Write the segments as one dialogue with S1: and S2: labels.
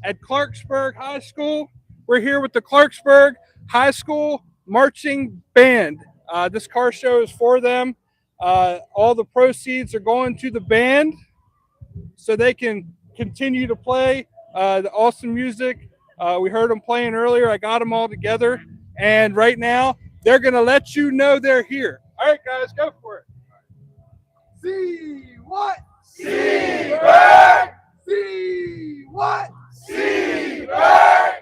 S1: at Clarksburg High School. We're here with the Clarksburg High School Marching Band. This car show is for them. All the proceeds are going to the band so they can continue to play the awesome music. We heard them playing earlier. I got them all together. And right now, they're going to let you know they're here. All right, guys, go for it. See what? See bird. See what? See bird.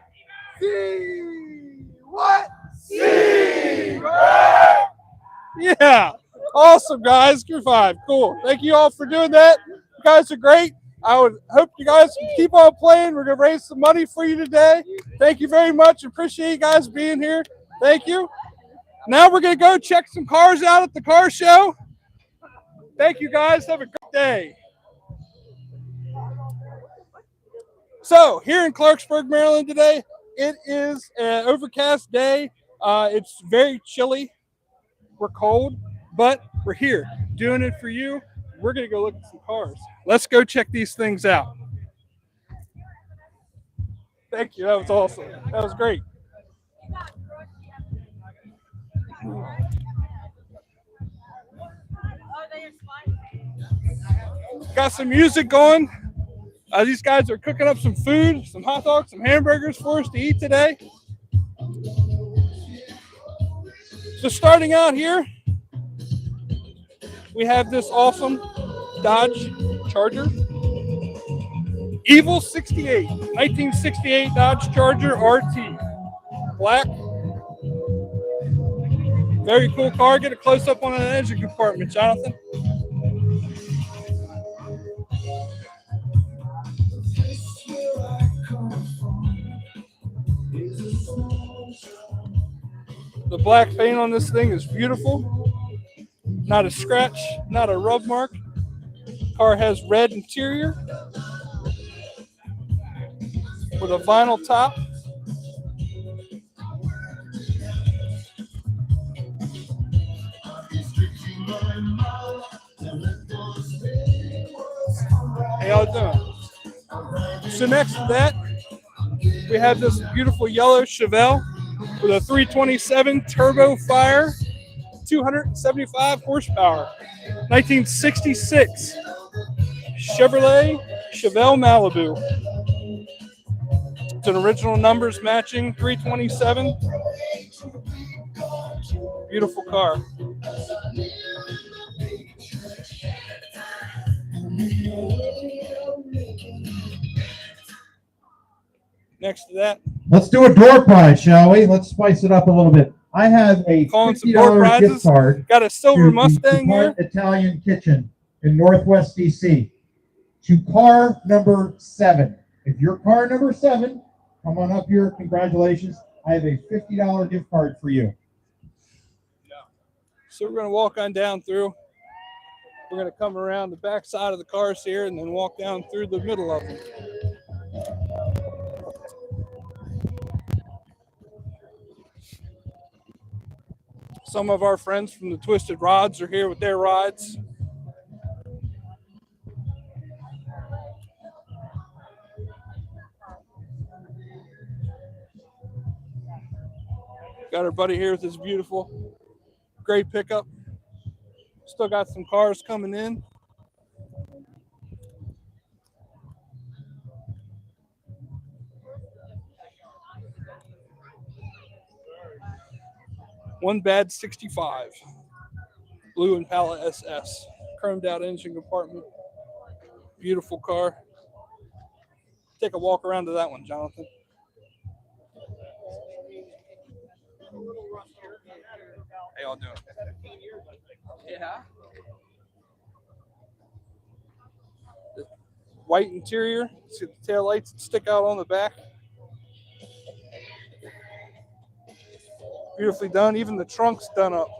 S1: See what? See bird. Yeah. Awesome, guys. Good five. Cool. Thank you all for doing that. You guys are great. I would hope you guys keep on playing. We're going to raise some money for you today. Thank you very much. Appreciate you guys being here. Thank you. Now we're going to go check some cars out at the car show. Thank you, guys. Have a great day. So here in Clarksburg, Maryland today, it is an overcast day. It's very chilly. We're cold, but we're here doing it for you. We're going to go look at some cars. Let's go check these things out. Thank you. That was awesome. That was great. Got some music going. These guys are cooking up some food, some hot dogs, some hamburgers for us to eat today. So starting out here, we have this awesome Dodge Charger. Evil 68, 1968 Dodge Charger RT. Black. Very cool car. Get a close-up on the engine compartment, Jonathan. The black paint on this thing is beautiful. Not a scratch, not a rub mark. Car has red interior with a vinyl top. How y'all doing? So next to that, we have this beautiful yellow Chevelle with a 327 Turbo Fire, 275 horsepower, 1966 Chevrolet Malibu. It's an original numbers matching 327. Beautiful car. Next to that,
S2: let's do a door prize, shall we? Let's spice it up a little bit. I have a $50 gift card.
S1: Got a silver Mustang here.
S2: Italian Kitchen in Northwest DC. To car number 7. If you're car number 7, come on up here. Congratulations. I have a $50 gift card for you.
S1: So we're going to walk on down through. We're going to come around the back side of the cars here and then walk down through the middle of them. Some of our friends from the Twisted Rods are here with their rides. Got our buddy here with his beautiful gray pickup. Still got some cars coming in. One bad 65. Blue Impala SS. Chromed out engine compartment. Beautiful car. Take a walk around to that one, Jonathan. How y'all doing? Yeah. The white interior. See the tail lights stick out on the back. Beautifully done. Even the trunk's done up.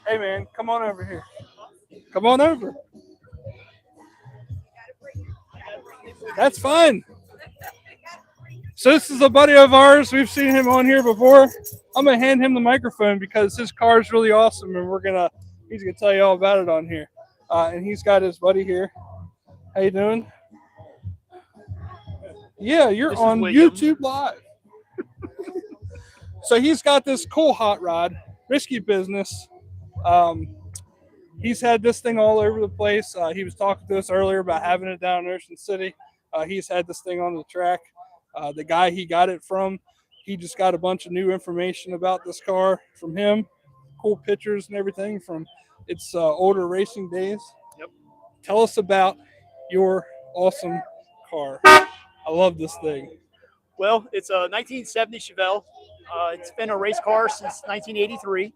S1: Hey, man, come on over here. Come on over. That's fine. So this is a buddy of ours. We've seen him on here before. I'm gonna hand him the microphone because his car is really awesome, and he's gonna tell you all about it on here. And he's got his buddy here. How you doing? Yeah, you're
S3: This is
S1: on
S3: William.
S1: YouTube Live. So he's got this cool hot rod, risky business. He's had this thing all over the place. He was talking to us earlier about having it down in Ocean City. He's had this thing on the track. The guy he got it from, he just got a bunch of new information about this car from him, cool pictures and everything from its older racing days.
S3: Yep.
S1: Tell us about your awesome car. I love this thing.
S3: Well, it's a 1970 Chevelle. It's been a race car since 1983.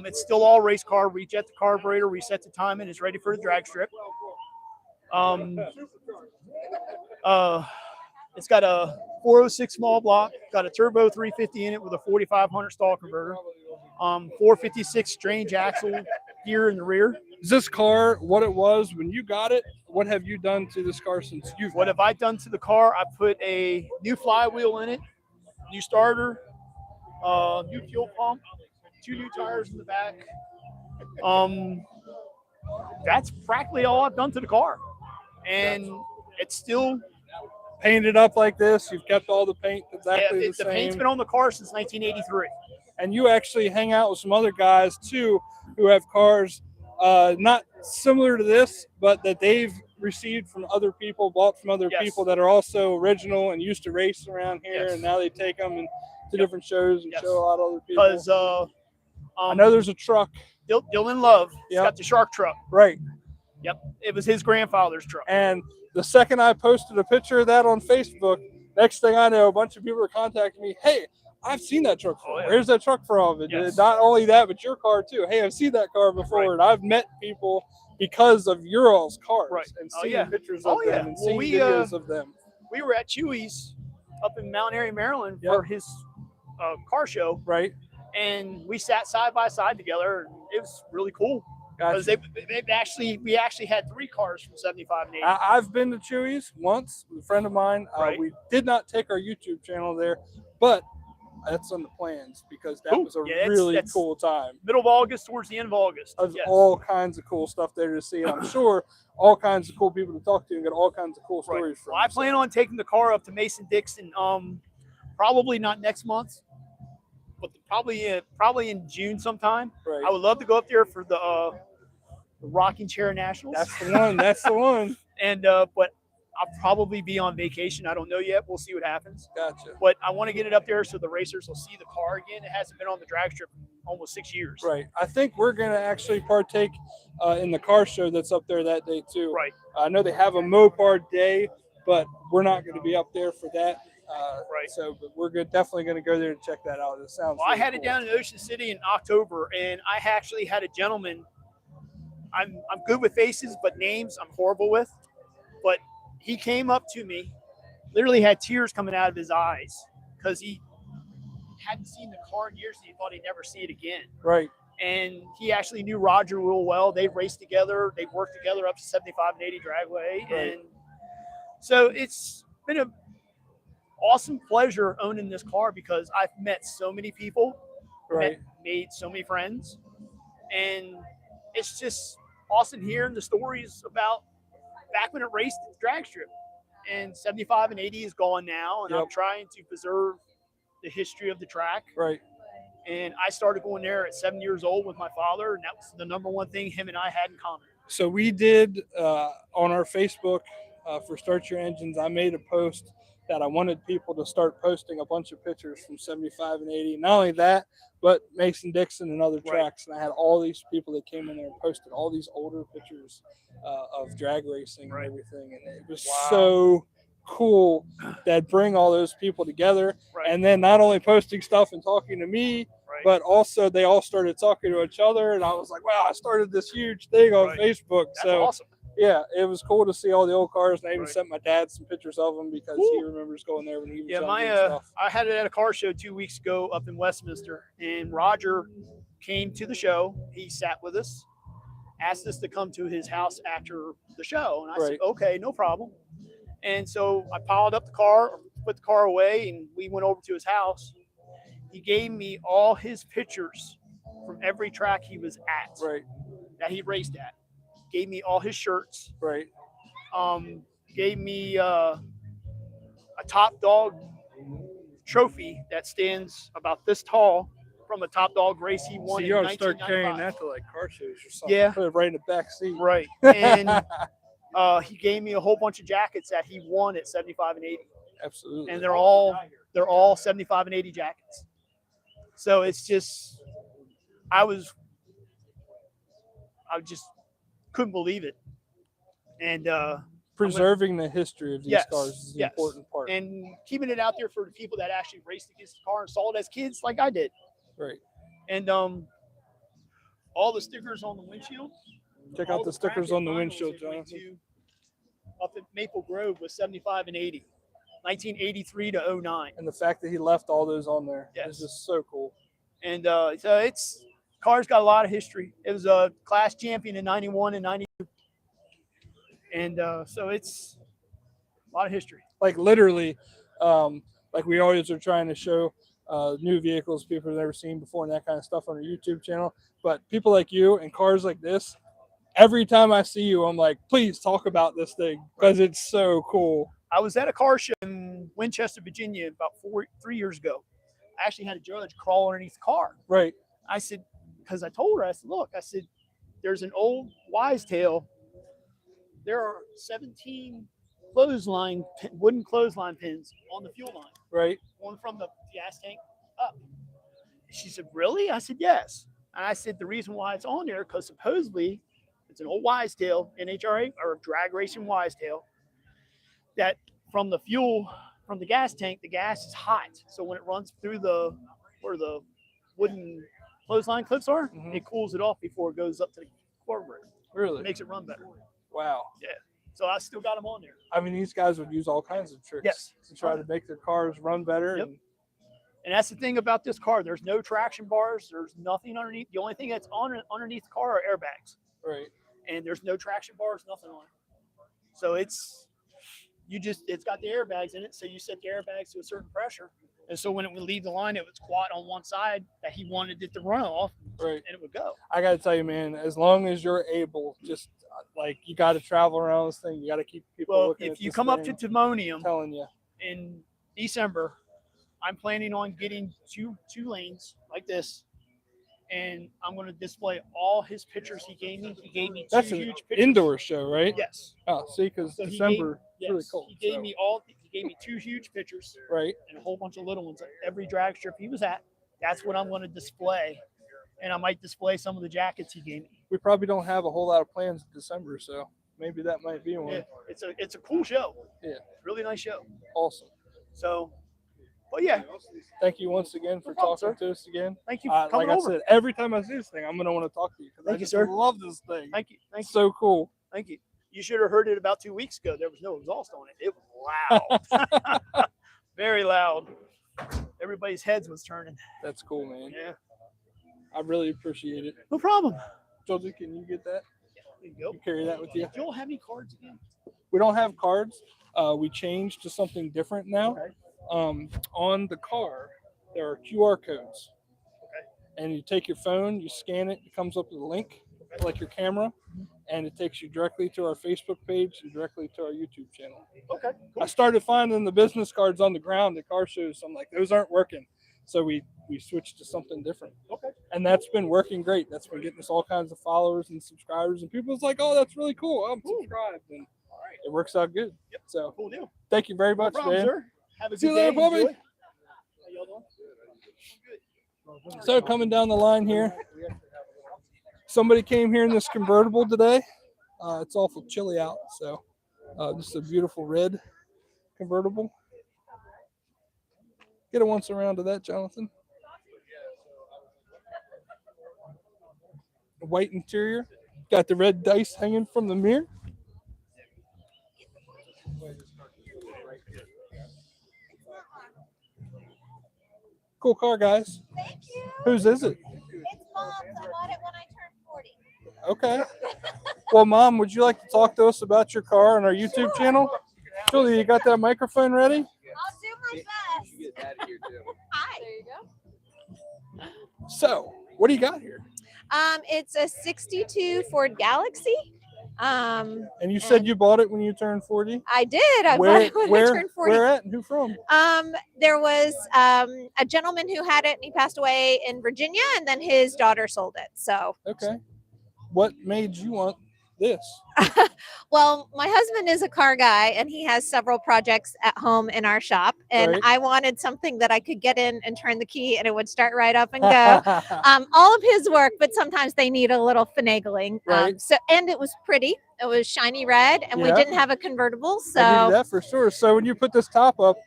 S3: It's still all race car. Rejet the carburetor, reset the time, and it's ready for the drag strip. It's got a 406 small block, got a turbo 350 in it with a 4500 stall converter. 456 strange axle gear in the rear.
S1: Is this car what it was when you got it? What have you done to this car since you've
S3: What have I done to the car? I put a new flywheel in it, new starter, new fuel pump, 2 new tires in the back. That's practically all I've done to the car. And it's still
S1: painted up like this? You've kept all the paint exactly the
S3: the
S1: same?
S3: paint's been on the car since 1983.
S1: And you actually hang out with some other guys too who have cars not similar to this, but that they've received from other people, bought from other
S3: Yes.
S1: people that are also original and used to race around here,
S3: Yes.
S1: and now they take them to different shows and
S3: Yes.
S1: show a lot of other people.
S3: Because
S1: I know there's a truck.
S3: Dylan Love, he's
S1: Yep.
S3: got the shark truck.
S1: Right.
S3: Yep, it was his grandfather's truck.
S1: And the second I posted a picture of that on Facebook, next thing I know, a bunch of people are contacting me. Hey, I've seen that truck before.
S3: Oh, yeah.
S1: Where's that truck from? And
S3: Yes.
S1: not only that, but your car too. Hey, I've seen that car before,
S3: Right.
S1: and I've met people because of your all's cars
S3: Right.
S1: and
S3: Oh,
S1: seeing
S3: yeah.
S1: pictures
S3: Oh,
S1: of
S3: yeah.
S1: them and
S3: Well,
S1: seeing
S3: we,
S1: videos of them.
S3: We were at Chewy's up in Mount Airy, Maryland
S1: Yep.
S3: for his car show,
S1: Right.
S3: and we sat side by side together, and it was really cool. Because
S1: Gotcha.
S3: we actually had 3 cars from 75 and 80.
S1: I've been to Chewy's once with a friend of mine.
S3: Right.
S1: We did not take our YouTube channel there, but that's on the plans because that
S3: Cool.
S1: was a
S3: Yeah,
S1: really
S3: that's
S1: cool time.
S3: Middle of August towards the end of August.
S1: There's
S3: Yes.
S1: all kinds of cool stuff there to see. I'm sure all kinds of cool people to talk to and get all kinds of cool
S3: Right.
S1: stories from.
S3: Well, I plan on taking the car up to Mason-Dixon. Probably not next month, but probably in June sometime.
S1: Right.
S3: I would love to go up there for the Rocking Chair Nationals.
S1: That's the one. That's the one.
S3: And but I'll probably be on vacation. I don't know yet. We'll see what happens.
S1: Gotcha.
S3: But I want to get it up there so the racers will see the car again. It hasn't been on the drag strip in almost 6 years.
S1: Right. I think we're going to actually partake in the car show that's up there that day too.
S3: Right.
S1: I know they have a Mopar day, but we're not going to be up there for that.
S3: Right.
S1: So, but we're definitely going to go there and check that out. It sounds.
S3: Well, I
S1: really
S3: had it
S1: cool.
S3: down in Ocean City in October, and I actually had a gentleman. I'm good with faces, but names I'm horrible with. But he came up to me, literally had tears coming out of his eyes because he hadn't seen the car in years, and he thought he'd never see it again.
S1: Right.
S3: And he actually knew Roger real well. They raced together. They worked together up to 75 and 80 Dragway.
S1: Right.
S3: And so it's been an awesome pleasure owning this car because I've met so many people,
S1: Right.
S3: made so many friends. And it's just awesome hearing the stories about back when it raced at the drag strip. And 75 and 80 is gone now. And I'm
S1: Yep.
S3: trying to preserve the history of the track.
S1: Right.
S3: And I started going there at 7 years old with my father, and that was the number one thing him and I had in common.
S1: So we did on our Facebook for Start Your Engines, I made a post that I wanted people to start posting a bunch of pictures from 75 and 80. Not only that, but Mason-Dixon and other
S3: Right.
S1: tracks. And I had all these people that came in there and posted all these older pictures of drag racing
S3: Right.
S1: and everything. And it was
S3: Wow.
S1: so cool that bring all those people together.
S3: Right.
S1: And then not only posting stuff and talking to me,
S3: Right.
S1: but also they all started talking to each other. And I was like, wow, I started this huge thing on
S3: Right.
S1: Facebook.
S3: That's
S1: So
S3: awesome.
S1: yeah, it was cool to see all the old cars, and I even
S3: Right.
S1: sent my dad some pictures of them because he remembers going there when he was
S3: Yeah,
S1: young and stuff.
S3: I had it at a car show 2 weeks ago up in Westminster, and Roger came to the show. He sat with us, asked us to come to his house after the show, and I said,
S1: Right.
S3: okay, no problem. And so I piled up the car, put the car away, and we went over to his house. He gave me all his pictures from every track he was at,
S1: Right.
S3: that he raced at. Gave me all his shirts.
S1: Right.
S3: Gave me a top dog trophy that stands about this tall from a top dog race he won
S1: So
S3: in
S1: you ought to start
S3: 1995.
S1: carrying that to like car shows or something.
S3: Yeah.
S1: Put it right in the back seat.
S3: Right. And he gave me a whole bunch of jackets that he won at 75 and 80.
S1: Absolutely.
S3: And they're all 75 and 80 jackets. So it's just I just couldn't believe it. And
S1: preserving the history of these
S3: Yes,
S1: cars is the
S3: yes.
S1: important part.
S3: and keeping it out there for the people that actually raced against the car and saw it as kids like I did.
S1: Right.
S3: And all the stickers on the windshield.
S1: Check
S3: all
S1: out the stickers
S3: bracket
S1: on the
S3: finals
S1: windshield,
S3: it went
S1: Jonathan.
S3: to Up at Maple Grove was 75 and 80. 1983 to 09.
S1: And the fact that he left all those on there
S3: Yes.
S1: is just so cool.
S3: And so it's car's got a lot of history. It was a class champion in 91 and 92. And so it's a lot of history.
S1: Like literally, like we always are trying to show new vehicles people have never seen before and that kind of stuff on our YouTube channel. But people like you and cars like this, every time I see you, I'm like, please talk about this thing because it's so cool.
S3: I was at a car show in Winchester, Virginia about 3 years ago. I actually had a judge crawl underneath the car.
S1: Right.
S3: I said, because I told her, I said, look, I said, there's an old Wisetail. There are 17 wooden clothesline pins on the fuel line.
S1: Right.
S3: Going from the gas tank up. She said, really? I said, yes. And I said, the reason why it's on there, because supposedly it's an old Wisetail, NHRA, or drag racing Wisetail, that from the fuel, from the gas tank, the gas is hot. So when it runs through where the wooden clothesline clips are, it cools it off before it goes up to the carburetor.
S1: Really?
S3: It makes it run better.
S1: Wow.
S3: Yeah. So I still got them on there.
S1: I mean, these guys would use all kinds of tricks
S3: Yes.
S1: to try to make their cars run better.
S3: Yep. And that's the thing about this car. There's no traction bars. There's nothing underneath. The only thing that's underneath the car are airbags.
S1: Right.
S3: And there's no traction bars, nothing on it. So it's got the airbags in it. So you set the airbags to a certain pressure. And so when it would leave the line, it would squat on one side that he wanted it to run off.
S1: Right.
S3: And it would go.
S1: I got to tell you, man, as long as you're able, just like you got to travel around this thing. You got to keep people looking at
S3: if you
S1: this
S3: come up to
S1: thing.
S3: Timonium
S1: I'm telling you.
S3: in December, I'm planning on getting two lanes like this. And I'm going to display all his pictures he gave me. He gave me two
S1: That's an
S3: huge pictures.
S1: indoor show, right?
S3: Yes.
S1: Oh, see, because
S3: So he
S1: December
S3: gave,
S1: is really
S3: yes,
S1: cold.
S3: He gave
S1: so.
S3: me two huge pictures
S1: Right.
S3: and a whole bunch of little ones. Every drag strip he was at, that's what I'm going to display. And I might display some of the jackets he gave me.
S1: We probably don't have a whole lot of plans in December, so maybe that might be one.
S3: Yeah, it's a cool show.
S1: Yeah.
S3: Really nice show.
S1: Awesome.
S3: So, but yeah.
S1: Thank you once again for talking to us again.
S3: Thank you for coming
S1: like
S3: over.
S1: I said, every time I see this thing, I'm going to want to talk to you because I just love this thing.
S3: Thank you. Thank you.
S1: So cool.
S3: Thank you. You should have heard it about 2 weeks ago. There was no exhaust on it. It was loud. Very loud. Everybody's heads was turning.
S1: That's cool, man.
S3: Yeah.
S1: I really appreciate it.
S3: No problem.
S1: Josie, can you get that?
S3: There you go.
S1: You carry that with you?
S3: Do you all have any cards again?
S1: We don't have cards. We changed to something different now.
S3: Okay.
S1: On the car, there are QR codes.
S3: Okay.
S1: And you take your phone, you scan it, it comes up with a link, like your camera, and it takes you directly to our Facebook page and directly to our YouTube channel.
S3: Okay. Cool.
S1: I started finding the business cards on the ground at car shows. So I'm like, those aren't working. So we switched to something different.
S3: Okay.
S1: And that's been working great. That's been getting us all kinds of followers and subscribers. And people's like, oh, that's really cool. I'm subscribed. And it works out good.
S3: Yep.
S1: So
S3: Cool deal.
S1: thank you very much,
S3: No problem,
S1: man.
S3: sir. Have a
S1: See
S3: good
S1: you
S3: day.
S1: later, Bobby.
S3: Enjoy. How y'all doing? Good.
S1: So coming down the line here, somebody came here in this convertible today. It's awful chilly out, so just a beautiful red convertible. Get a once around to that, Jonathan. White interior, got the red dice hanging from the mirror. Cool car, guys.
S4: Thank you.
S1: Whose is it?
S4: It's Mom's. I bought it when I turned 40.
S1: Okay. Well, Mom, would you like to talk to us about your car on our YouTube channel?
S5: Julie, you got that microphone ready?
S4: I'll do my best.
S1: Get that here too.
S4: Hi.
S6: There you go.
S5: So, what do you got here?
S4: It's a 62 Ford Galaxy.
S5: And you said you bought it when you turned 40?
S4: I did. I bought it when I turned 40.
S5: Where at and who from?
S4: There was a gentleman who had it and he passed away in Virginia, and then his daughter sold it. So,
S5: Okay. What made you want this?
S4: well, my husband is a car guy and he has several projects at home in our shop, and
S5: Right.
S4: I wanted something that I could get in and turn the key and it would start right up and go. All of his work, but sometimes they need a little finagling.
S5: Right.
S4: And it was pretty. It was shiny red, and we
S5: Yeah.
S4: didn't have a convertible,
S5: I knew
S4: so
S5: that for sure. So when you put this top up,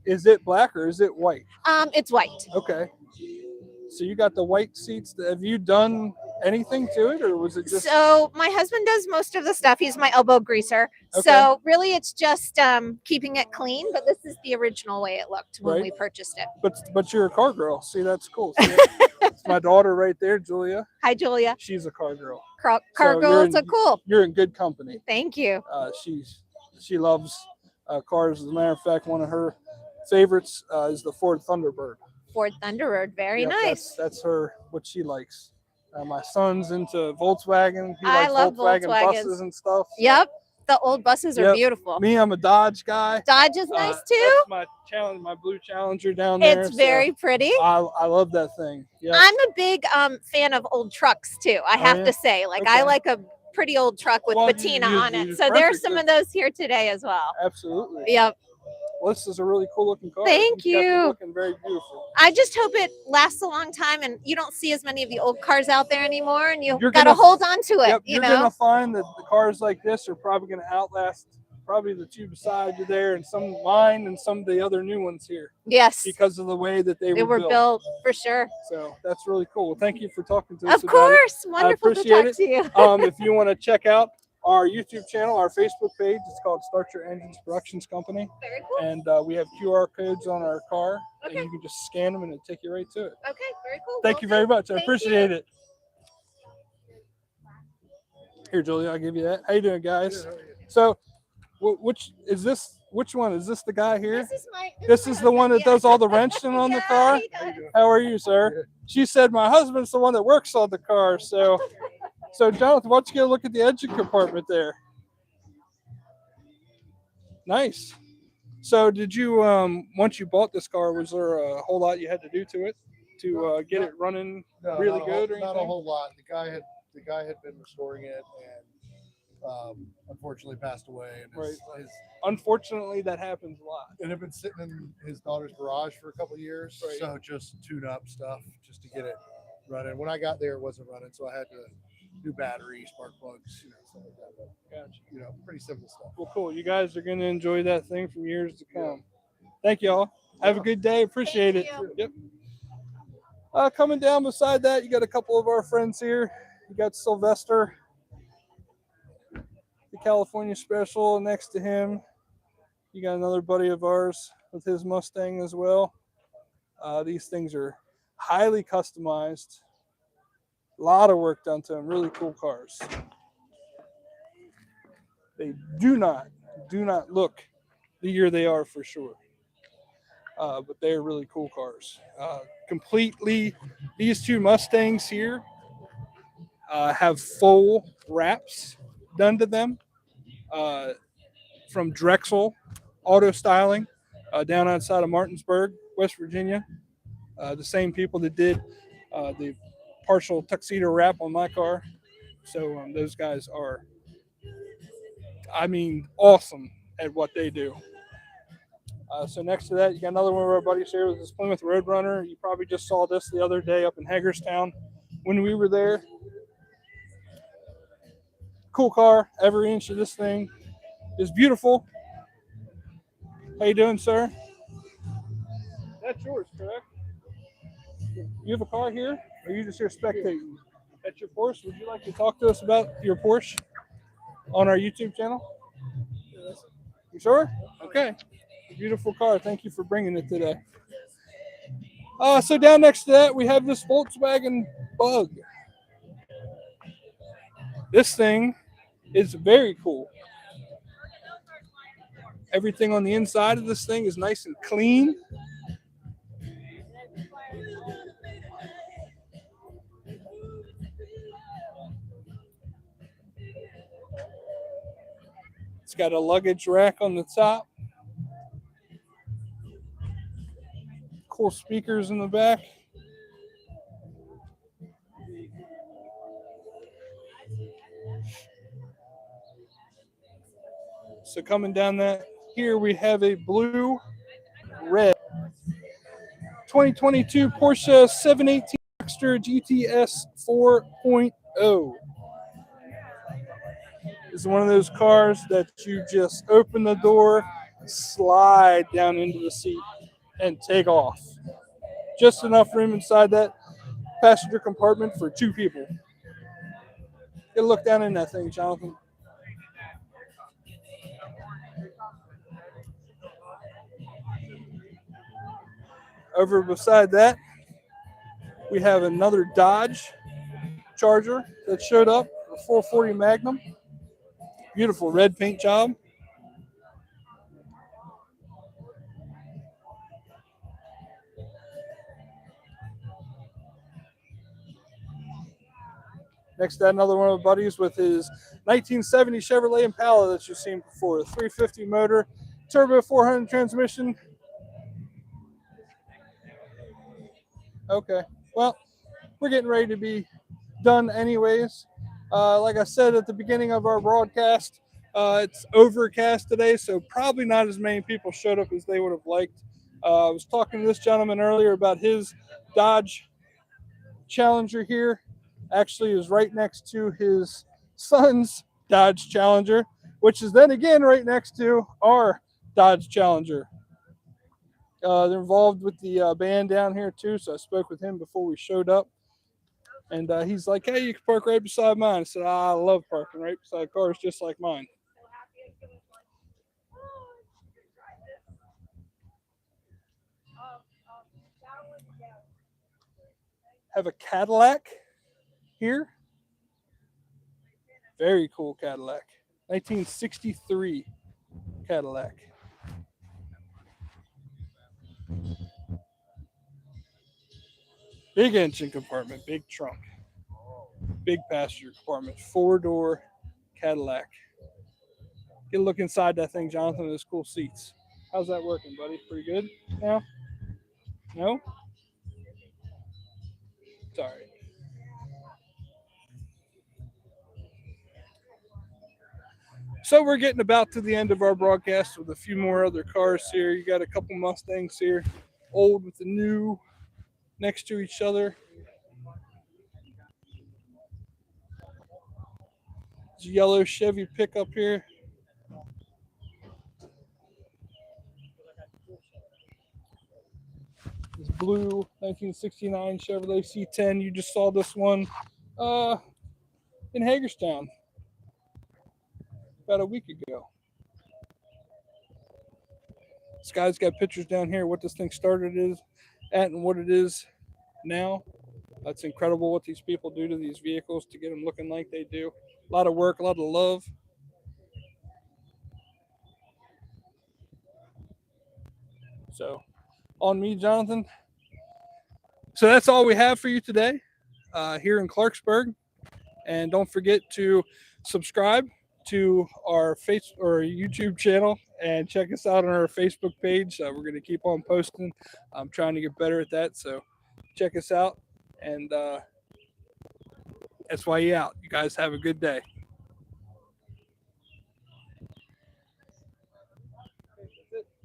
S5: is it black or is it white?
S4: it's white.
S5: Okay. So you got the white seats. Have you done anything to it, or was it just?
S4: So my husband does most of the stuff. He's my elbow greaser.
S5: Okay.
S4: So really, it's just keeping it clean. But this is the original way it looked when
S5: Right.
S4: we purchased it.
S5: But you're a car girl. See, that's cool. See, it's my daughter right there, Julia.
S4: Hi, Julia.
S5: She's a car girl.
S4: Car
S5: So
S4: girls are cool.
S5: You're in good company.
S4: Thank you.
S5: She loves cars. As a matter of fact, one of her favorites is the Ford Thunderbird.
S4: Ford Thunderbird, very
S5: Yep,
S4: nice.
S5: That's her, what she likes. My son's into Volkswagen. He
S4: I
S5: likes
S4: love
S5: Volkswagen
S4: Volkswagens.
S5: buses and stuff.
S4: Yep, the old buses are
S5: Yep.
S4: beautiful.
S5: Me, I'm a Dodge guy.
S4: Dodge is nice too.
S5: That's my challenge, my blue Challenger down there.
S4: It's very pretty.
S5: I love that thing. Yeah.
S4: I'm a big fan of old trucks too. I have
S5: yeah?
S4: to say, like I
S5: Okay.
S4: like a pretty old truck with
S5: Well,
S4: patina
S5: you-
S4: on
S5: you-
S4: it.
S5: you're
S4: So there's
S5: perfect
S4: some
S5: then.
S4: of those here today as well.
S5: Absolutely.
S4: Yep.
S5: Well, this is a really cool looking car.
S4: Thank
S5: You've kept it
S4: you.
S5: looking very beautiful.
S4: I just hope it lasts a long time and you don't see as many of the old cars out there anymore, and you
S5: You're
S4: got to
S5: gonna-
S4: hold on to it,
S5: Yep,
S4: you
S5: you're
S4: know?
S5: gonna find that the cars like this are probably gonna outlast probably the two beside you there, and some mine and some of the other new ones here
S4: Yes.
S5: because of the way that they
S4: They were built for sure.
S5: So that's really cool. Well, thank you for talking to us
S4: Of
S5: about it.
S4: course. Wonderful to
S5: appreciate
S4: talk
S5: it.
S4: to you.
S5: If you want to check out our YouTube channel, our Facebook page, it's called Start Your Engines Productions Company,
S4: Very cool.
S5: and we have QR codes on our car,
S4: Okay.
S5: and you can just scan them and it'll take you right to it.
S4: Okay, very cool.
S5: Thank
S4: Will
S5: you
S4: do.
S5: very much. I
S4: Thank
S5: appreciate
S4: you.
S5: it. Here, Julia, I'll give you that. How you doing, guys? So, which is this? Which one is this? The guy here? This is the one that does all the wrenching on the
S4: Yeah,
S5: car.
S4: he does.
S5: How are you, sir? She said my husband's the one that works on the car. So Jonathan, why don't you get a look at the engine compartment there? Nice. So did you once you bought this car, was there a whole lot you had to do to it to get it running
S7: No,
S5: really
S7: not
S5: good or
S7: not a
S5: anything?
S7: whole lot. The guy had been restoring it and unfortunately passed away. And
S5: Unfortunately, that happens a lot.
S7: it had been sitting in his daughter's garage for a couple of years.
S5: Right.
S7: So just tune up stuff just to get it running. When I got there, it wasn't running, so I had to do batteries, spark plugs, stuff like that. But,
S5: Gotcha.
S7: pretty simple stuff.
S5: Well, cool. You guys are going to enjoy that thing for years to come. Thank y'all. Have a good day. Appreciate it.
S4: Thank
S5: Yep. Coming down beside that, you got a couple of our friends here. You got Sylvester, the California Special next to him. You got another buddy of ours with his Mustang as well. These things are highly customized. A lot of work done to them. Really cool cars. They do not look the year they are for sure. But they are really cool cars. Completely, these two Mustangs here have full wraps done to them from Drexel Auto Styling down outside of Martinsburg, West Virginia. The same people that did the partial tuxedo wrap on my car. So those guys are, awesome at what they do. So next to that, you got another one of our buddies here with this Plymouth Roadrunner. You probably just saw this the other day up in Hagerstown when we were there. Cool car. Every inch of this thing is beautiful. How you doing, sir? That's yours, correct? You have a car here, or are you just here spectating? That's your Porsche. Would you like to talk to us about your Porsche on our YouTube channel? You sure? Okay. Beautiful car. Thank you for bringing it today. So down next to that, we have this Volkswagen Bug. This thing is very cool. Everything on the inside of this thing is nice and clean. It's got a luggage rack on the top. Cool speakers in the back. So coming down that, here we have a blue, red 2022 Porsche 718 Extra GTS 4.0. This is one of those cars that you just open the door, slide down into the seat, and take off. Just enough room inside that passenger compartment for 2 people. Get a look down in that thing, Jonathan. Over beside that, we have another Dodge Charger that showed up, a 440 Magnum. Beautiful red paint job. Next to that, another one of my buddies with his 1970 Chevrolet Impala that you've seen before. The 350 motor, turbo 400 transmission. Okay, well, we're getting ready to be done anyways. Like I said at the beginning of our broadcast, it's overcast today, so probably not as many people showed up as they would have liked. I was talking to this gentleman earlier about his Dodge Challenger here. Actually is right next to his son's Dodge Challenger, which is then again right next to our Dodge Challenger. They're involved with the band down here too, so I spoke with him before we showed up. And he's like, hey, you can park right beside mine. I said, I love parking right beside cars just like mine. Have a Cadillac here. Very cool Cadillac. 1963 Cadillac. Big engine compartment, big trunk, big passenger compartment, 4-door Cadillac. Get a look inside that thing, Jonathan. Those cool seats. How's that working, buddy? Pretty good now? No? Sorry. So we're getting about to the end of our broadcast with a few more other cars here. You got a couple Mustangs here, old with the new next to each other. There's a yellow Chevy pickup here. This blue 1969 Chevrolet C10. You just saw this one in Hagerstown about a week ago. This guy's got pictures down here what this thing started at and what it is now. That's incredible what these people do to these vehicles to get them looking like they do. A lot of work, a lot of love. So, on me, Jonathan. So that's all we have for you today here in Clarksburg. And don't forget to subscribe to our YouTube channel and check us out on our Facebook page. We're going to keep on posting. I'm trying to get better at that. So check us out. And that's why you out. You guys have a good day.